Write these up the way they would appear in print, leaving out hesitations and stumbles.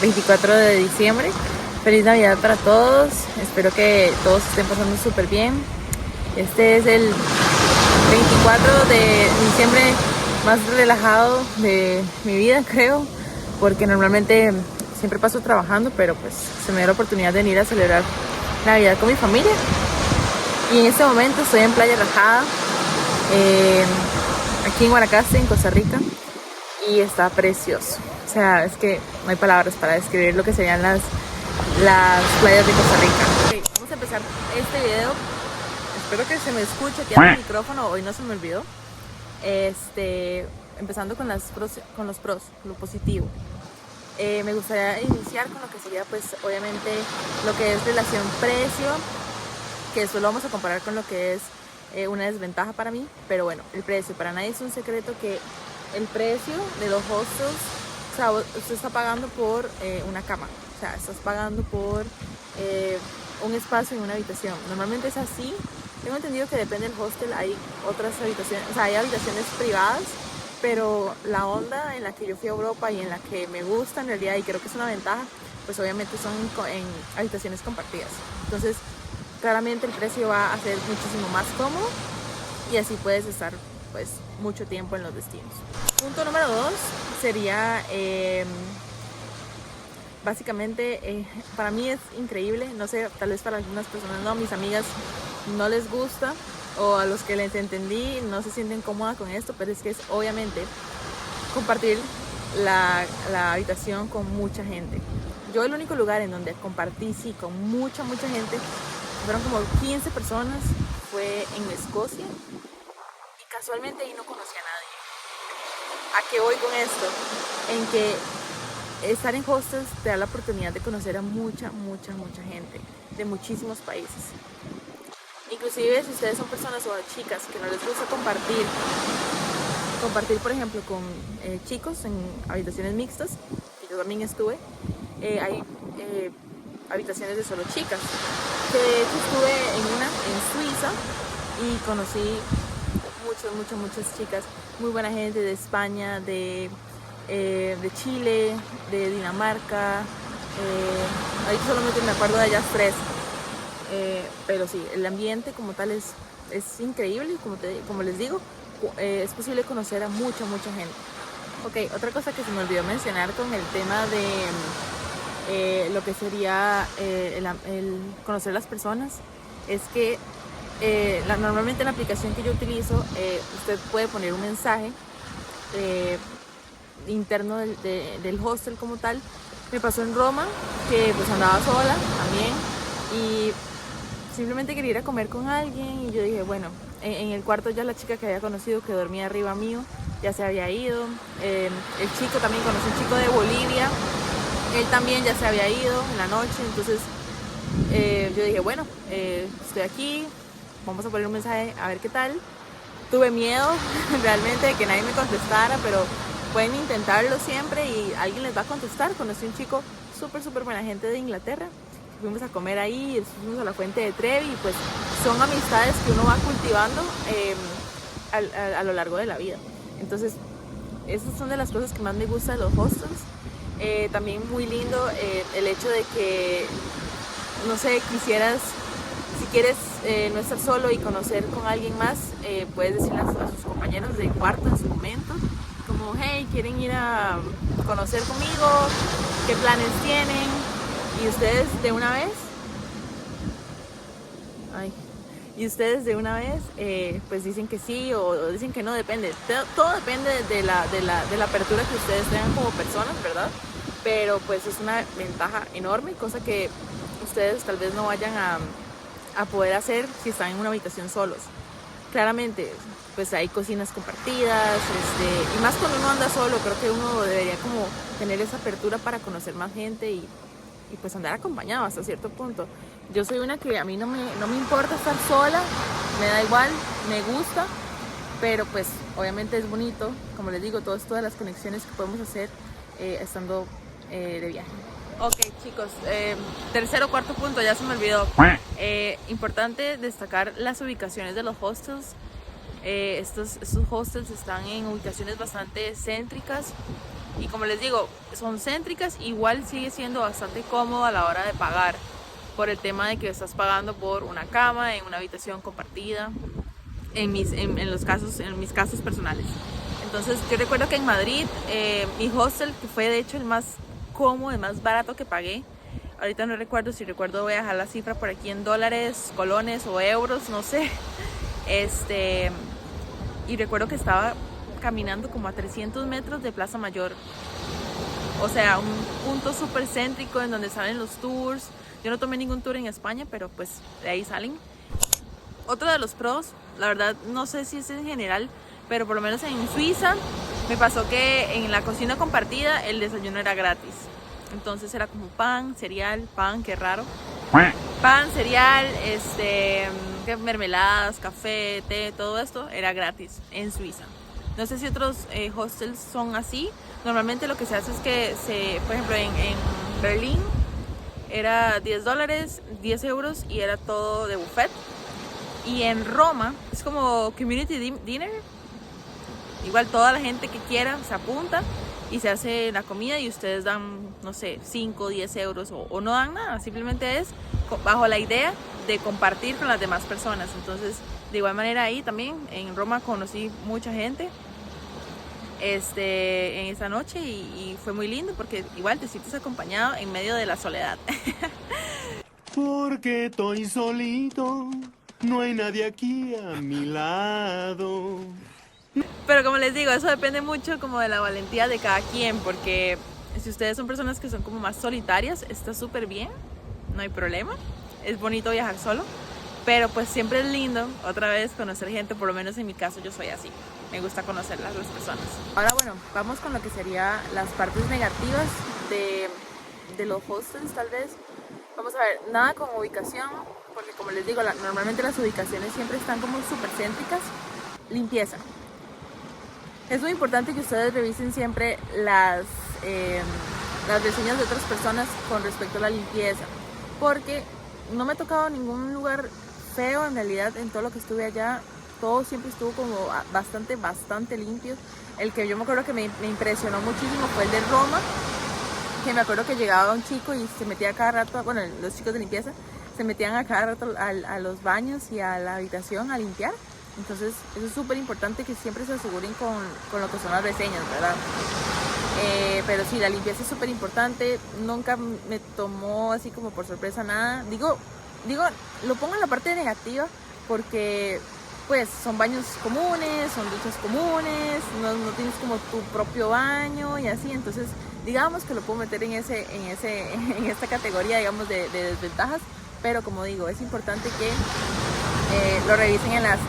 24 de diciembre. Feliz Navidad para todos. Espero que todos estén pasando súper bien. Este es el 24 de diciembre más relajado de mi vida, creo, porque normalmente siempre paso trabajando, pero pues se me dio la oportunidad de venir a celebrar Navidad con mi familia. Y en este momento estoy en Playa Rajada, aquí en Guanacaste, en Costa Rica, y está precioso. O sea, es que no hay palabras para describir lo que serían las playas de Costa Rica. Ok, vamos a empezar este video. Espero que se me escuche, que anda el micrófono, hoy no se me olvidó. Empezando con los pros, lo positivo. Me gustaría iniciar con lo que sería, pues, obviamente, lo que es relación precio, que eso lo vamos a comparar con lo que es una desventaja para mí, pero bueno, el precio, para nadie es un secreto que el precio de los hostels, o sea, usted está pagando por una cama, o sea, estás pagando por un espacio en una habitación. Normalmente es así. Tengo entendido que depende del hostel, hay otras habitaciones, o sea, hay habitaciones privadas, pero la onda en la que yo fui a Europa y en la que me gusta en realidad, y creo que es una ventaja, pues obviamente son en habitaciones compartidas. Entonces, claramente el precio va a ser muchísimo más cómodo y así puedes estar pues mucho tiempo en los destinos. Punto número 2 sería básicamente para mí es increíble, no sé, tal vez para algunas personas no, mis amigas no les gusta, o a los que les entendí no se sienten cómodas con esto, pero es que es obviamente compartir la habitación con mucha gente. Yo el único lugar en donde compartí sí con mucha gente, fueron como 15 personas, fue en Escocia, y casualmente ahí no conocí a nadie. ¿A qué voy con esto? En que estar en hostels te da la oportunidad de conocer a mucha gente de muchísimos países. Inclusive si ustedes son personas o chicas que no les gusta compartir por ejemplo con chicos en habitaciones mixtas, que yo también estuve, hay habitaciones de solo chicas, que de hecho estuve en una en Suiza y conocí muchas chicas, muy buena gente de España, de Chile, de Dinamarca, ahí solamente me acuerdo de ellas tres. Pero sí, el ambiente como tal es increíble, como les digo, es posible conocer a mucha gente. Ok, otra cosa que se me olvidó mencionar con el tema de lo que sería el conocer las personas, es que normalmente en la aplicación que yo utilizo, usted puede poner un mensaje interno del hostel como tal. Me pasó en Roma, que pues andaba sola también, y simplemente quería ir a comer con alguien, y yo dije, bueno, en el cuarto ya la chica que había conocido, que dormía arriba mío, ya se había ido. El chico también, conocí un chico de Bolivia, él también ya se había ido en la noche. Entonces yo dije, bueno, estoy aquí, vamos a poner un mensaje a ver qué tal. Tuve miedo realmente de que nadie me contestara, pero pueden intentarlo siempre y alguien les va a contestar. Conocí un chico súper buena gente de Inglaterra, fuimos a comer ahí, fuimos a la fuente de Trevi, y pues son amistades que uno va cultivando a lo largo de la vida. Entonces esas son de las cosas que más me gusta de los hostels. También muy lindo el hecho de que, no sé, si quieres no estar solo y conocer con alguien más, puedes decirle a sus compañeros de cuarto en su momento, como, hey, ¿quieren ir a conocer conmigo? ¿Qué planes tienen? Y ustedes de una vez, pues dicen que sí o dicen que no, depende. Todo depende de la apertura que ustedes tengan como personas, ¿verdad? Pero pues es una ventaja enorme, cosa que ustedes tal vez no vayan a poder hacer si están en una habitación solos. Claramente, pues hay cocinas compartidas, y más cuando uno anda solo, creo que uno debería como tener esa apertura para conocer más gente y pues andar acompañado hasta cierto punto. Yo soy una que a mí no me importa estar sola, me da igual, me gusta, pero pues obviamente es bonito, como les digo, todas las conexiones que podemos hacer estando de viaje. Ok, chicos, tercer o cuarto punto, ya se me olvidó. Importante destacar las ubicaciones de los hostels. Estos hostels están en ubicaciones bastante céntricas, Y como les digo, son céntricas, igual sigue siendo bastante cómodo a la hora de pagar, por el tema de que estás pagando por una cama en una habitación compartida, en mis casos personales. Entonces yo recuerdo que en Madrid, mi hostel, que fue de hecho el más cómodo, el más barato que pagué, ahorita no recuerdo, si recuerdo voy a dejar la cifra por aquí en dólares, colones o euros, no sé. Y recuerdo que estaba caminando como a 300 metros de Plaza Mayor. O sea, un punto súper céntrico en donde salen los tours. Yo no tomé ningún tour en España, pero pues de ahí salen. Otro de los pros, la verdad no sé si es en general, pero por lo menos en Suiza me pasó que en la cocina compartida el desayuno era gratis. Entonces era como pan, cereal, pan, qué raro. Pan, cereal, mermeladas, café, té, todo esto era gratis en Suiza. No sé si otros hostels son así. Normalmente lo que se hace es que, por ejemplo, en Berlín era $10, 10 euros y era todo de buffet. Y en Roma es como community dinner. Igual toda la gente que quiera se apunta y se hace la comida y ustedes dan, no sé, 5 o 10 euros o no dan nada. Simplemente es bajo la idea de compartir con las demás personas. Entonces, de igual manera ahí también en Roma conocí mucha gente en esa noche y fue muy lindo porque igual te sientes acompañado en medio de la soledad. Porque estoy solito, no hay nadie aquí a mi lado. Pero como les digo, eso depende mucho como de la valentía de cada quien, porque si ustedes son personas que son como más solitarias, está súper bien, no hay problema, es bonito viajar solo, pero pues siempre es lindo otra vez conocer gente, por lo menos en mi caso yo soy así, me gusta conocer las personas. Ahora bueno, vamos con lo que sería las partes negativas de los hostels tal vez. Vamos a ver, nada con ubicación, porque como les digo, normalmente las ubicaciones siempre están como súper céntricas. Limpieza. Es muy importante que ustedes revisen siempre las reseñas de otras personas con respecto a la limpieza, porque no me ha tocado ningún lugar feo en realidad. En todo lo que estuve allá, todo siempre estuvo como bastante limpio. El que yo me acuerdo que me impresionó muchísimo fue el de Roma, que me acuerdo que llegaba un chico y se metía cada rato, bueno, los chicos de limpieza se metían a cada rato a los baños y a la habitación a limpiar. Entonces eso es súper importante, que siempre se aseguren con lo que son las reseñas, ¿verdad? Pero sí, la limpieza es súper importante. Nunca me tomó así como por sorpresa nada. Digo, lo pongo en la parte negativa porque pues son baños comunes, son duchas comunes, no tienes como tu propio baño y así. Entonces digamos que lo puedo meter en esta categoría, digamos, de desventajas. Pero como digo, es importante que lo revisen en las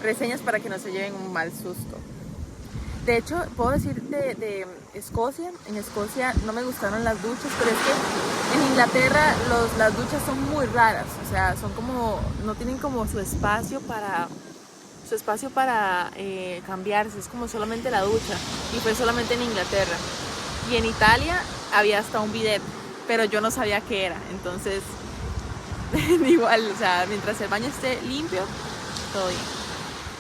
reseñas para que no se lleven un mal susto. De hecho, puedo decir de Escocia. En Escocia no me gustaron las duchas, pero es que en Inglaterra las duchas son muy raras. O sea, son como, no tienen como su espacio para cambiarse. Es como solamente la ducha. Y fue solamente en Inglaterra. Y en Italia había hasta un bidet, pero yo no sabía qué era. Entonces igual, o sea, mientras el baño esté limpio, todo bien.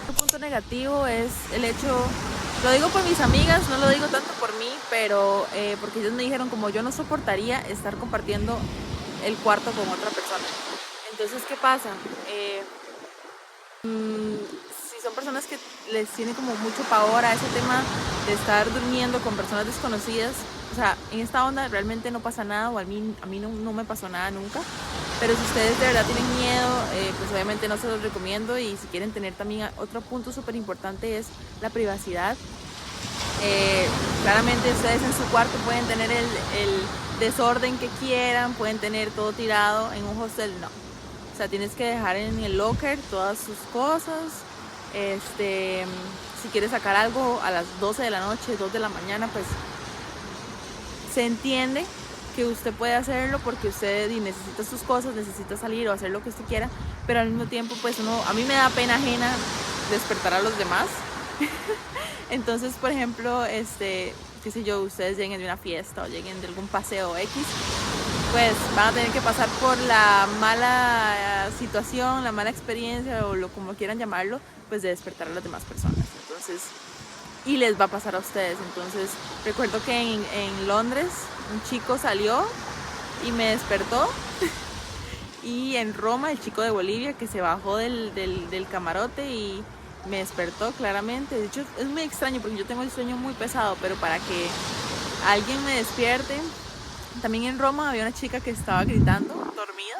Un punto negativo es el hecho, lo digo por mis amigas, no lo digo tanto por mí, pero porque ellos me dijeron como yo no soportaría estar compartiendo el cuarto con otra persona. Entonces, ¿qué pasa? Si son personas que les tiene como mucho pavor a ese tema de estar durmiendo con personas desconocidas, o sea, en esta onda realmente no pasa nada, o a mí no me pasó nada nunca. Pero si ustedes de verdad tienen miedo, pues obviamente no se los recomiendo. Y si quieren tener también otro punto súper importante es la privacidad. Claramente ustedes en su cuarto pueden tener el desorden que quieran, pueden tener todo tirado. En un hostel no. O sea, tienes que dejar en el locker todas sus cosas. Si quieres sacar algo a las 12 de la noche, 2 de la mañana, pues se entiende que usted puede hacerlo porque usted necesita sus cosas, necesita salir o hacer lo que usted quiera, pero al mismo tiempo pues a mí me da pena ajena despertar a los demás. Entonces, por ejemplo, qué sé yo, ustedes lleguen de una fiesta o lleguen de algún paseo X, pues van a tener que pasar por la mala situación, la mala experiencia o como quieran llamarlo, pues de despertar a las demás personas. Entonces y les va a pasar a ustedes. Entonces recuerdo que en Londres un chico salió y me despertó y en Roma el chico de Bolivia que se bajó del camarote y me despertó claramente. De hecho es muy extraño porque yo tengo el sueño muy pesado, pero para que alguien me despierte. También en Roma había una chica que estaba gritando dormida.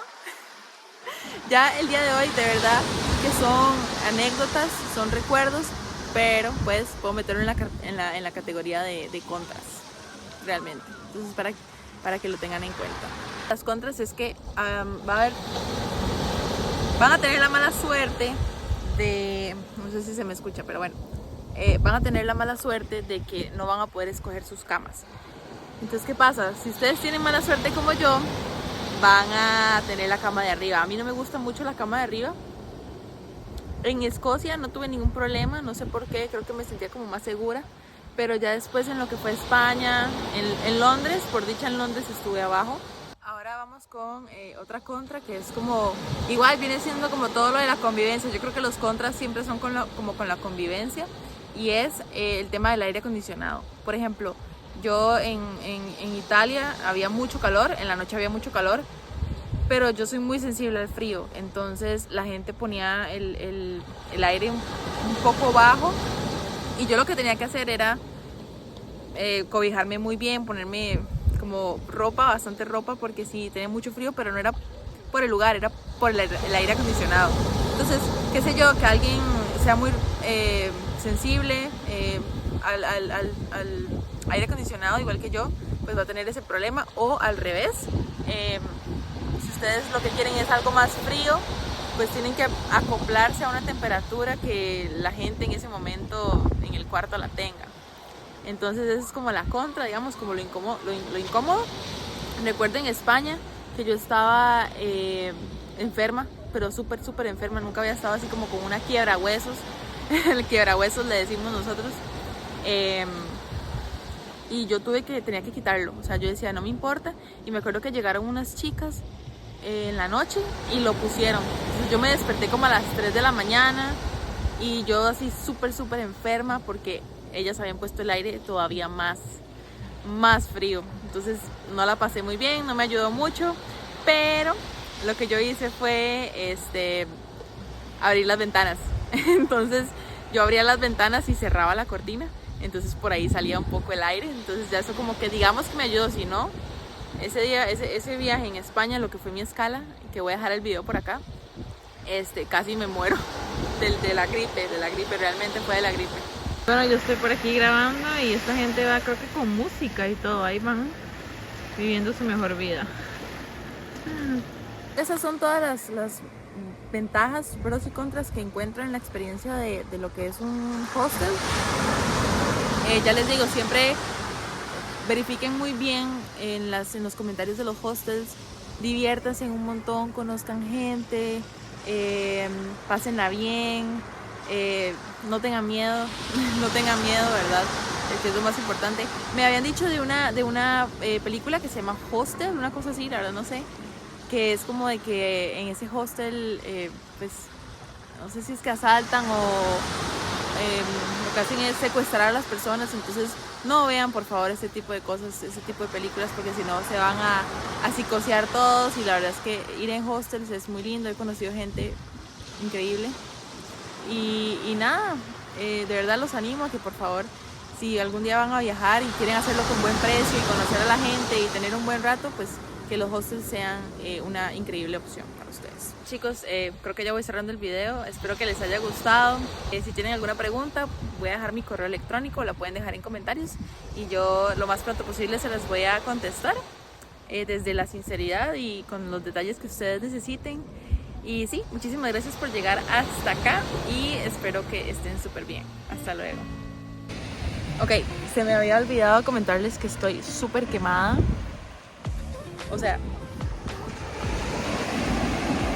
Ya el día de hoy de verdad que son anécdotas, son recuerdos, pero pues puedo meterlo en la categoría de contras realmente. Entonces para que lo tengan en cuenta. Las contras es que van a tener la mala suerte de, no sé si se me escucha, pero bueno, van a tener la mala suerte de que no van a poder escoger sus camas. Entonces, ¿qué pasa? Si ustedes tienen mala suerte como yo, van a tener la cama de arriba. A mí no me gusta mucho la cama de arriba. En Escocia no tuve ningún problema, no sé por qué, creo que me sentía como más segura. Pero ya después en lo que fue España, en Londres, por dicha en Londres estuve abajo. Ahora vamos con otra contra que es como, igual viene siendo como todo lo de la convivencia. Yo creo que los contras siempre son como con la convivencia y es el tema del aire acondicionado. Por ejemplo, yo en Italia había mucho calor, en la noche había mucho calor, pero yo soy muy sensible al frío, entonces la gente ponía el aire un poco bajo y yo lo que tenía que hacer era cobijarme muy bien, ponerme como ropa, bastante ropa, porque sí, tenía mucho frío, pero no era por el lugar, era por el aire acondicionado. Entonces, qué sé yo, que alguien sea muy sensible al aire acondicionado, igual que yo, pues va a tener ese problema, o al revés. Si ustedes lo que quieren es algo más frío, pues tienen que acoplarse a una temperatura que la gente en ese momento en el cuarto la tenga. Entonces esa es como la contra, digamos, como lo incómodo. Recuerdo en España que yo estaba enferma, pero súper enferma, nunca había estado así como con una quiebra huesos. El quiebra huesos le decimos nosotros. Y yo tenía que quitarlo, o sea, yo decía no me importa, y me acuerdo que llegaron unas chicas en la noche y lo pusieron. Entonces, yo me desperté como a las 3 de la mañana y yo así súper enferma porque ellas habían puesto el aire todavía más frío. Entonces no la pasé muy bien, no me ayudó mucho, pero lo que yo hice fue abrir las ventanas. Entonces yo abría las ventanas y cerraba la cortina, entonces por ahí salía un poco el aire. Entonces ya eso como que digamos que me ayudó. Si no, ese viaje en España, lo que fue mi escala, que voy a dejar el video por acá, casi me muero de la gripe, realmente fue de la gripe. Bueno, yo estoy por aquí grabando y esta gente va, creo que con música y todo, ahí van viviendo su mejor vida. Esas son todas las ventajas, pros y contras que encuentro en la experiencia de lo que es un hostel. Ya les digo, siempre verifiquen muy bien en los comentarios de los hostels, diviértanse un montón, conozcan gente, pásenla bien. No tengan miedo, ¿verdad? Que es lo más importante. Me habían dicho de una película que se llama Hostel, una cosa así, la verdad no sé, que es como de que en ese hostel, pues, no sé si es que asaltan o lo que hacen es secuestrar a las personas. Entonces no vean por favor ese tipo de cosas, ese tipo de películas, porque si no se van a psicosear todos. Y la verdad es que ir en hostels es muy lindo, he conocido gente increíble. Y nada, de verdad los animo a que por favor, si algún día van a viajar y quieren hacerlo con buen precio y conocer a la gente y tener un buen rato, pues que los hostels sean una increíble opción para ustedes. Chicos, creo que ya voy cerrando el video, espero que les haya gustado. Si tienen alguna pregunta, voy a dejar mi correo electrónico, la pueden dejar en comentarios y yo lo más pronto posible se las voy a contestar desde la sinceridad y con los detalles que ustedes necesiten. Y sí, muchísimas gracias por llegar hasta acá y espero que estén súper bien. Hasta luego. Ok, se me había olvidado comentarles que estoy súper quemada. O sea,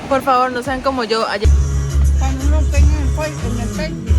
por favor, no sean como yo ayer. Cuando uno tenga el fuego en el pecho.